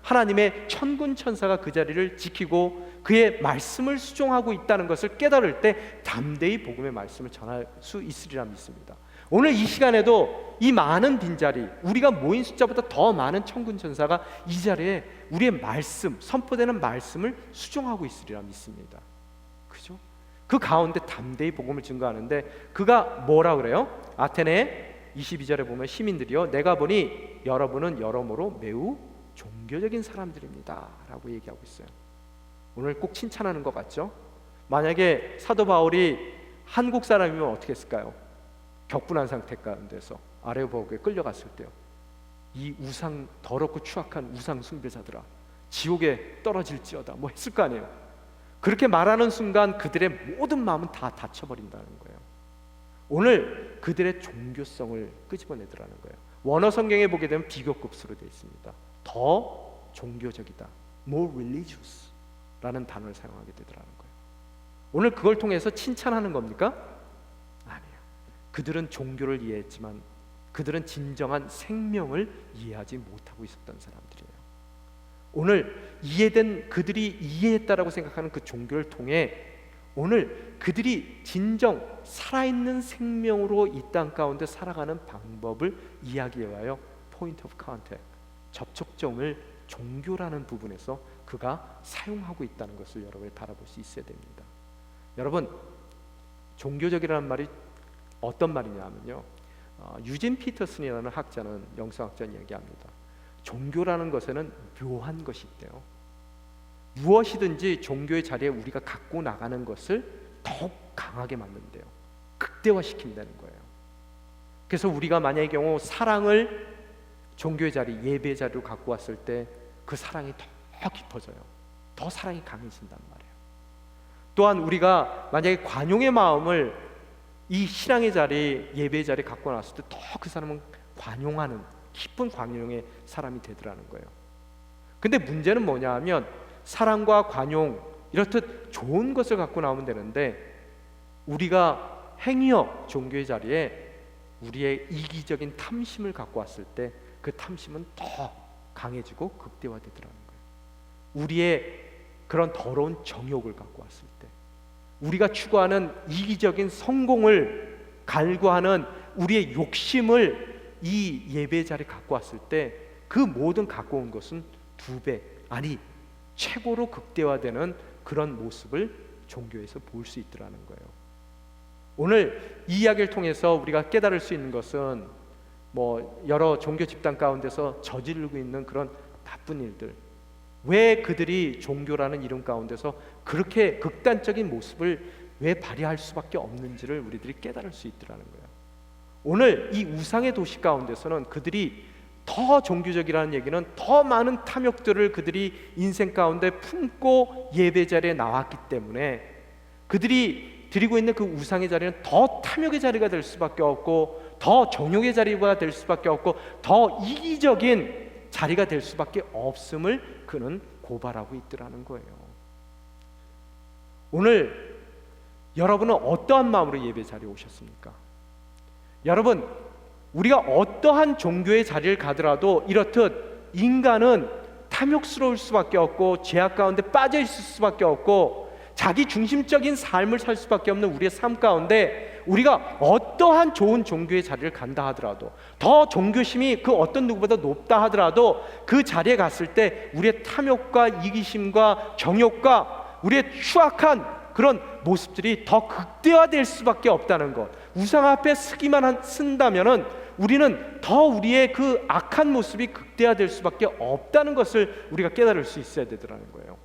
하나님의 천군천사가 그 자리를 지키고 그의 말씀을 수종하고 있다는 것을 깨달을 때 담대히 복음의 말씀을 전할 수 있으리라 믿습니다. 오늘 이 시간에도 이 많은 빈자리, 우리가 모인 숫자보다 더 많은 천군천사가 이 자리에 우리의 말씀, 선포되는 말씀을 수종하고 있으리라 믿습니다. 그죠? 그 가운데 담대히 복음을 증거하는데 그가 뭐라 그래요? 아테네 22절에 보면 시민들이요, 내가 보니 여러분은 여러모로 매우 종교적인 사람들입니다 라고 얘기하고 있어요. 오늘 꼭 칭찬하는 것 같죠? 만약에 사도 바울이 한국 사람이면 어떻게 했을까요? 격분한 상태 가운데서 아레오바고에 끌려갔을 때요, 이 우상, 더럽고 추악한 우상 숭배자들아 지옥에 떨어질지어다 뭐 했을 거 아니에요. 그렇게 말하는 순간 그들의 모든 마음은 다 닫혀버린다는 거예요. 오늘 그들의 종교성을 끄집어내더라는 거예요. 원어 성경에 보게 되면 비교급수로 되어 있습니다. 더 종교적이다, more religious 라는 단어를 사용하게 되더라는 거예요. 오늘 그걸 통해서 칭찬하는 겁니까? 아니에요. 그들은 종교를 이해했지만 그들은 진정한 생명을 이해하지 못하고 있었던 사람들이에요. 오늘 그들이 이해했다라고 생각하는 그 종교를 통해 오늘 그들이 진정 살아있는 생명으로 이 땅 가운데 살아가는 방법을 이야기해와요. 포인트 오브 컨택트, 접촉점을 종교라는 부분에서 그가 사용하고 있다는 것을 여러분이 바라볼 수 있어야 됩니다. 여러분, 종교적이라는 말이 어떤 말이냐면요, 유진 피터슨이라는 학자는, 영성학자는 이야기합니다. 종교라는 것에는 묘한 것이 있대요. 무엇이든지 종교의 자리에 우리가 갖고 나가는 것을 더욱 강하게 만든대요. 극대화시킨다는 거예요. 그래서 우리가 만약의 경우 사랑을 종교의 자리, 예배의 자리로 갖고 왔을 때 그 사랑이 더 깊어져요. 더 사랑이 강해진단 말이에요. 또한 우리가 만약에 관용의 마음을 이 신앙의 자리, 예배의 자리에 갖고 나왔을 때 더 그 사람은 관용하는, 깊은 관용의 사람이 되더라는 거예요. 근데 문제는 뭐냐 하면 사랑과 관용 이렇듯 좋은 것을 갖고 나오면 되는데, 우리가 행위업 종교의 자리에 우리의 이기적인 탐심을 갖고 왔을 때 그 탐심은 더 강해지고 극대화되더라는 거예요. 우리의 그런 더러운 정욕을 갖고 왔을 때, 우리가 추구하는 이기적인 성공을 갈구하는 우리의 욕심을 이 예배의 자리에 갖고 왔을 때 그 모든 갖고 온 것은 2배, 아니 최고로 극대화되는 그런 모습을 종교에서 볼 수 있더라는 거예요. 오늘 이 이야기를 통해서 우리가 깨달을 수 있는 것은 여러 종교 집단 가운데서 저지르고 있는 그런 나쁜 일들, 왜 그들이 종교라는 이름 가운데서 그렇게 극단적인 모습을 왜 발휘할 수밖에 없는지를 우리들이 깨달을 수 있더라는 거예요. 오늘 이 우상의 도시 가운데서는 그들이 더 종교적이라는 얘기는 더 많은 탐욕들을 그들이 인생 가운데 품고 예배 자리에 나왔기 때문에 그들이 드리고 있는 그 우상의 자리는 더 탐욕의 자리가 될 수밖에 없고, 더 정욕의 자리가 될 수밖에 없고, 더 이기적인 자리가 될 수밖에 없음을 그는 고발하고 있더라는 거예요. 오늘 여러분은 어떠한 마음으로 예배 자리에 오셨습니까? 여러분, 우리가 어떠한 종교의 자리를 가더라도 이렇듯 인간은 탐욕스러울 수밖에 없고, 죄악 가운데 빠져 있을 수밖에 없고, 자기 중심적인 삶을 살 수밖에 없는 우리의 삶 가운데 우리가 어떠한 좋은 종교의 자리를 간다 하더라도, 더 종교심이 그 어떤 누구보다 높다 하더라도 그 자리에 갔을 때 우리의 탐욕과 이기심과 정욕과 우리의 추악한 그런 모습들이 더 극대화될 수밖에 없다는 것. 우상 앞에 쓴다면은 우리는 더 우리의 그 악한 모습이 극대화될 수밖에 없다는 것을 우리가 깨달을 수 있어야 되더라는 거예요.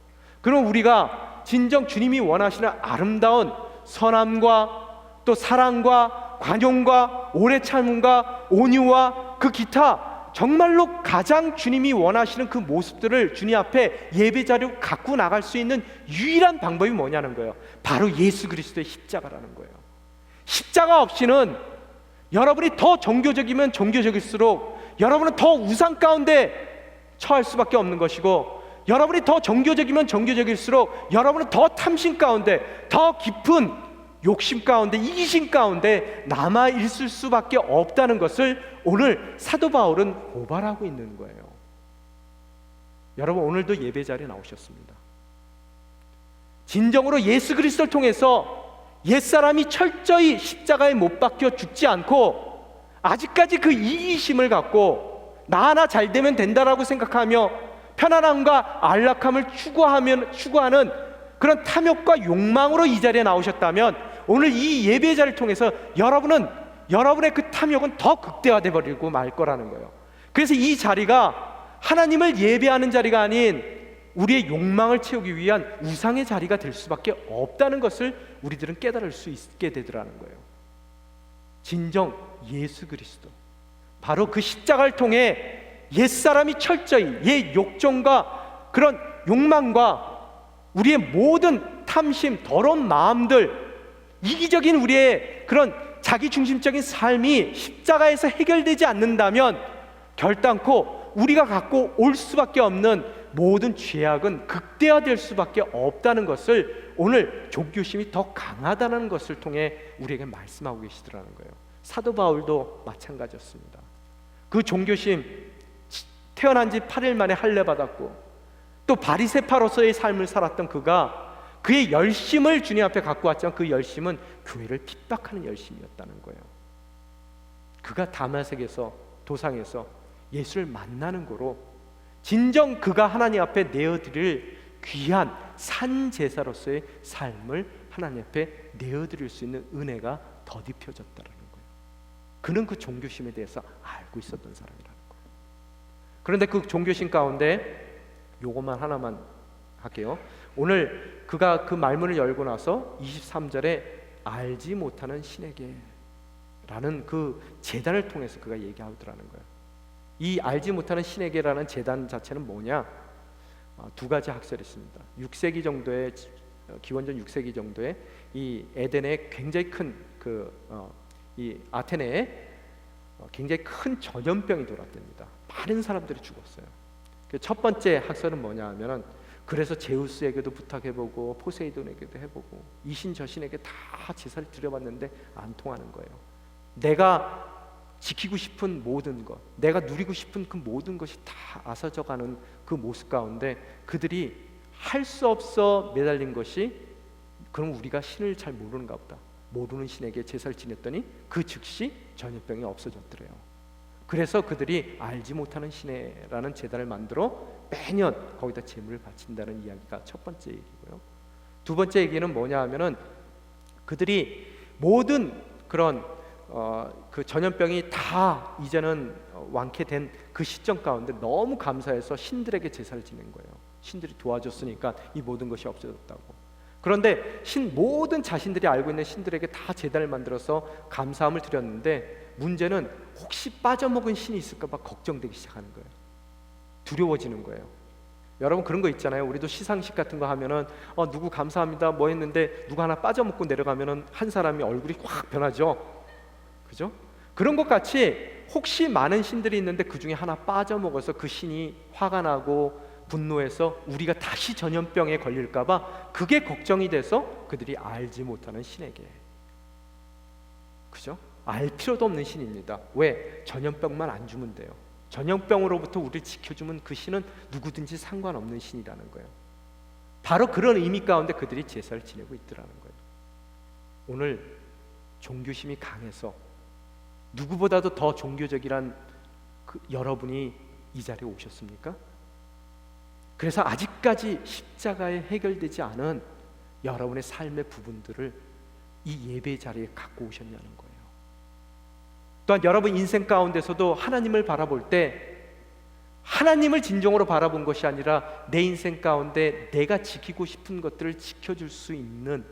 그럼 우리가 진정 주님이 원하시는 아름다운 선함과 또 사랑과 관용과 오래 참음과 온유와 그 기타 정말로 가장 주님이 원하시는 그 모습들을 주님 앞에 예배 자리로 갖고 나갈 수 있는 유일한 방법이 뭐냐는 거예요. 바로 예수 그리스도의 십자가라는 거예요. 십자가 없이는 여러분이 더 종교적이면 종교적일수록 여러분은 더 우상 가운데 처할 수밖에 없는 것이고, 여러분이 더 종교적이면 종교적일수록 여러분은 더 탐심 가운데, 더 깊은 욕심 가운데, 이기심 가운데 남아 있을 수밖에 없다는 것을 오늘 사도 바울은 고발하고 있는 거예요. 여러분, 오늘도 예배 자리에 나오셨습니다. 진정으로 예수 그리스도를 통해서 옛사람이 철저히 십자가에 못 박혀 죽지 않고 아직까지 그 이기심을 갖고 나 하나 잘 되면 된다라고 생각하며 편안함과 안락함을 추구하는 그런 탐욕과 욕망으로 이 자리에 나오셨다면, 오늘 이 예배 자리를 통해서 여러분의 그 탐욕은 더 극대화돼 버리고 말 거라는 거예요. 그래서 이 자리가 하나님을 예배하는 자리가 아닌 우리의 욕망을 채우기 위한 우상의 자리가 될 수밖에 없다는 것을 우리들은 깨달을 수 있게 되더라는 거예요. 진정 예수 그리스도, 바로 그 십자가를 통해 옛사람이 철저히 옛 욕정과 그런 욕망과 우리의 모든 탐심, 더러운 마음들, 이기적인 우리의 그런 자기중심적인 삶이 십자가에서 해결되지 않는다면 결단코 우리가 갖고 올 수밖에 없는 모든 죄악은 극대화될 수밖에 없다는 것을 오늘 종교심이 더 강하다는 것을 통해 우리에게 말씀하고 계시더라는 거예요. 사도 바울도 마찬가지였습니다. 그 종교심, 태어난 지 8일 만에 할례 받았고 또 바리새파로서의 삶을 살았던 그의 열심을 주님 앞에 갖고 왔지만 그 열심은 교회를 핍박하는 열심이었다는 거예요. 그가 다마색에서, 도상에서 예수를 만나는 거로 진정 그가 하나님 앞에 내어드릴 귀한 산제사로서의 삶을 하나님 앞에 내어드릴 수 있는 은혜가 더딥혀졌다는 거예요. 그는 그 종교심에 대해서 알고 있었던 사람이라는 거예요. 그런데 그 종교심 가운데 요것만 하나만 할게요. 오늘 그가 그 말문을 열고 나서 23절에 알지 못하는 신에게 라는 그 제단을 통해서 그가 얘기하더라는 거예요. 이 알지 못하는 신에게라는 제단 자체는 뭐냐? 두 가지 학설이 있습니다. 6세기 정도에 기원전 6세기 정도에 이 에덴에 굉장히 큰 이 아테네에 굉장히 큰 전염병이 돌았답니다. 많은 사람들이 죽었어요. 첫 번째 학설은 뭐냐 하면은, 그래서 제우스에게도 부탁해보고 포세이돈에게도 해보고 이신 저신에게 다 제사를 드려봤는데 안 통하는 거예요. 내가 지키고 싶은 모든 것, 내가 누리고 싶은 그 모든 것이 다 아사져가는 그 모습 가운데 그들이 할 수 없어 매달린 것이, 그럼 우리가 신을 잘 모르는가 보다. 모르는 신에게 제사를 지냈더니 그 즉시 전염병이 없어졌더래요. 그래서 그들이 알지 못하는 신이라는 제단을 만들어 매년 거기다 제물을 바친다는 이야기가 첫 번째 얘기고요. 두 번째 얘기는 뭐냐 하면은, 그들이 모든 그런 그 전염병이 다 이제는 완쾌된 그 시점 가운데 너무 감사해서 신들에게 제사를 지낸 거예요. 신들이 도와줬으니까 이 모든 것이 없어졌다고. 그런데 모든 자신들이 알고 있는 신들에게 다 제단을 만들어서 감사함을 드렸는데, 문제는 혹시 빠져먹은 신이 있을까 봐 걱정되기 시작하는 거예요. 두려워지는 거예요. 여러분, 그런 거 있잖아요. 우리도 시상식 같은 거 하면은 누구 감사합니다 뭐 했는데 누가 하나 빠져먹고 내려가면은 한 사람이 얼굴이 확 변하죠. 그죠? 그런 것 같이 혹시 많은 신들이 있는데 그 중에 하나 빠져먹어서 그 신이 화가 나고 분노해서 우리가 다시 전염병에 걸릴까 봐 그게 걱정이 돼서 그들이 알지 못하는 신에게, 그죠? 알 필요도 없는 신입니다. 왜? 전염병만 안 주면 돼요. 전염병으로부터 우리를 지켜주면 그 신은 누구든지 상관없는 신이라는 거예요. 바로 그런 의미 가운데 그들이 제사를 지내고 있더라는 거예요. 오늘 종교심이 강해서 누구보다도 더 종교적이란 여러분이 이 자리에 오셨습니까? 그래서 아직까지 십자가에 해결되지 않은 여러분의 삶의 부분들을 이 예배 자리에 갖고 오셨냐는 거예요. 또한 여러분 인생 가운데서도 하나님을 바라볼 때 하나님을 진정으로 바라본 것이 아니라 내 인생 가운데 내가 지키고 싶은 것들을 지켜줄 수 있는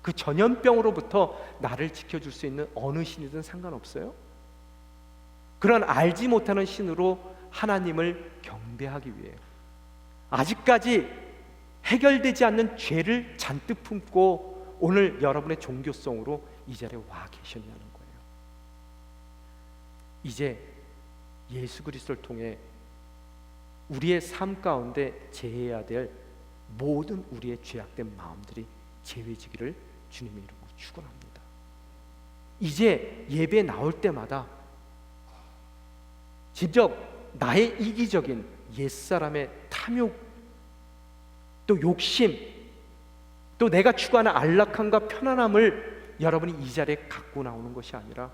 그 전염병으로부터 나를 지켜줄 수 있는 어느 신이든 상관없어요. 그런 알지 못하는 신으로 하나님을 경배하기 위해 아직까지 해결되지 않는 죄를 잔뜩 품고 오늘 여러분의 종교성으로 이 자리에 와 계셨냐는 거예요. 이제 예수 그리스도를 통해 우리의 삶 가운데 제해야 될 모든 우리의 죄악된 마음들이 제외지기를 주님의 이름으로 축원합니다. 이제 예배에 나올 때마다 직접 나의 이기적인 옛사람의 탐욕, 또 욕심, 또 내가 추구하는 안락함과 편안함을 여러분이 이 자리에 갖고 나오는 것이 아니라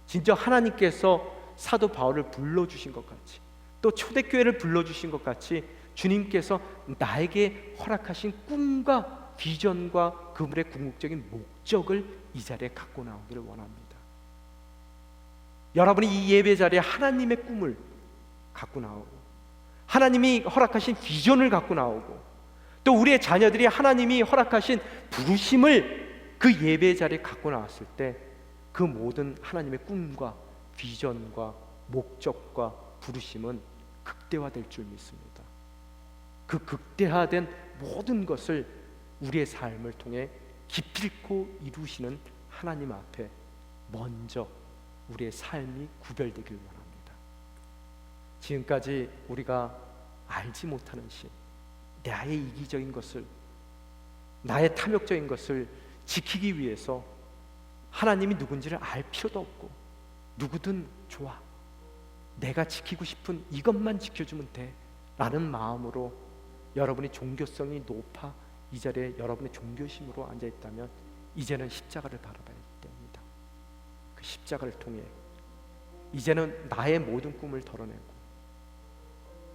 진짜 하나님께서 사도 바울을 불러주신 것 같이, 또 초대교회를 불러주신 것 같이 주님께서 나에게 허락하신 꿈과 비전과 그분의 궁극적인 목적을 이 자리에 갖고 나오기를 원합니다. 여러분이 이 예배 자리에 하나님의 꿈을 갖고 나오고 하나님이 허락하신 비전을 갖고 나오고 또 우리의 자녀들이 하나님이 허락하신 부르심을 그 예배 자리에 갖고 나왔을 때 그 모든 하나님의 꿈과 비전과 목적과 부르심은 극대화될 줄 믿습니다. 그 극대화된 모든 것을 우리의 삶을 통해 기필코 이루시는 하나님 앞에 먼저 우리의 삶이 구별되길 원합니다. 지금까지 우리가 알지 못하는 신, 나의 이기적인 것을, 나의 탐욕적인 것을 지키기 위해서 하나님이 누군지를 알 필요도 없고 누구든 좋아, 내가 지키고 싶은 이것만 지켜주면 돼 라는 마음으로 여러분이 종교성이 높아 이 자리에 여러분의 종교심으로 앉아있다면 이제는 십자가를 바라봐야 됩니다. 그 십자가를 통해 이제는 나의 모든 꿈을 덜어내고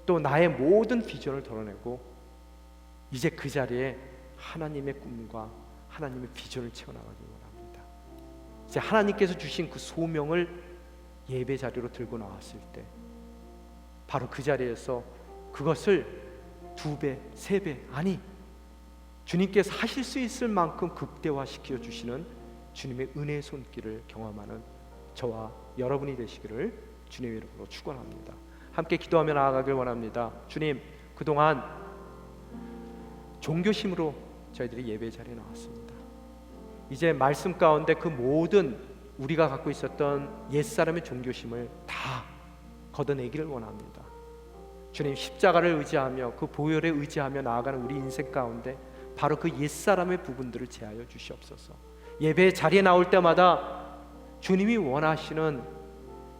또 나의 모든 비전을 덜어내고 이제 그 자리에 하나님의 꿈과 하나님의 비전을 채워나가기 원합니다. 이제 하나님께서 주신 그 소명을 예배 자리로 들고 나왔을 때 바로 그 자리에서 그것을 2배, 3배, 아니 주님께서 하실 수 있을 만큼 극대화시켜 주시는 주님의 은혜의 손길을 경험하는 저와 여러분이 되시기를 주님의 이름으로 축원합니다. 함께 기도하며 나아가길 원합니다. 주님, 그동안 종교심으로 저희들이 예배 자리에 나왔습니다. 이제 말씀 가운데 그 모든 우리가 갖고 있었던 옛사람의 종교심을 다 걷어내기를 원합니다. 주님, 십자가를 의지하며 그 보혈에 의지하며 나아가는 우리 인생 가운데 바로 그 옛사람의 부분들을 제하여 주시옵소서. 예배 자리에 나올 때마다 주님이 원하시는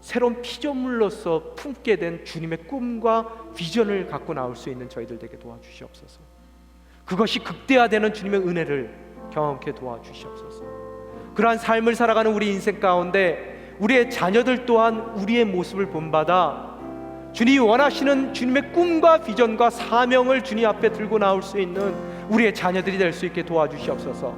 새로운 피조물로서 품게 된 주님의 꿈과 비전을 갖고 나올 수 있는 저희들 되게 도와주시옵소서. 그것이 극대화되는 주님의 은혜를 경험케 도와주시옵소서. 그러한 삶을 살아가는 우리 인생 가운데 우리의 자녀들 또한 우리의 모습을 본받아 주님이 원하시는 주님의 꿈과 비전과 사명을 주님 앞에 들고 나올 수 있는 우리의 자녀들이 될 수 있게 도와주시옵소서.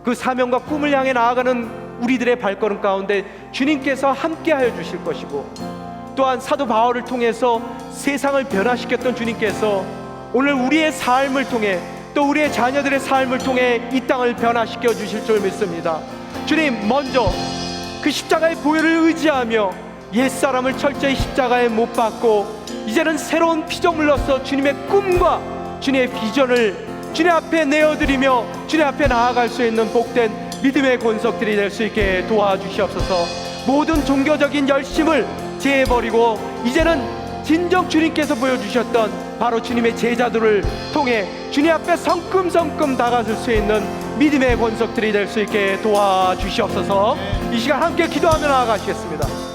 그 사명과 꿈을 향해 나아가는 우리들의 발걸음 가운데 주님께서 함께하여 주실 것이고, 또한 사도 바울을 통해서 세상을 변화시켰던 주님께서 오늘 우리의 삶을 통해 또 우리의 자녀들의 삶을 통해 이 땅을 변화시켜 주실 줄 믿습니다. 주님, 먼저 그 십자가의 보혈을 의지하며 옛사람을 철저히 십자가에 못 박고 이제는 새로운 피조물로서 주님의 꿈과 주님의 비전을 주님 앞에 내어드리며 주님 앞에 나아갈 수 있는 복된 믿음의 권속들이 될 수 있게 도와주시옵소서. 모든 종교적인 열심을 제해버리고 이제는 진정 주님께서 보여주셨던 바로 주님의 제자들을 통해 주님 앞에 성큼성큼 다가설 수 있는 믿음의 권속들이 될 수 있게 도와주시옵소서. 이 시간 함께 기도하며 나아가시겠습니다.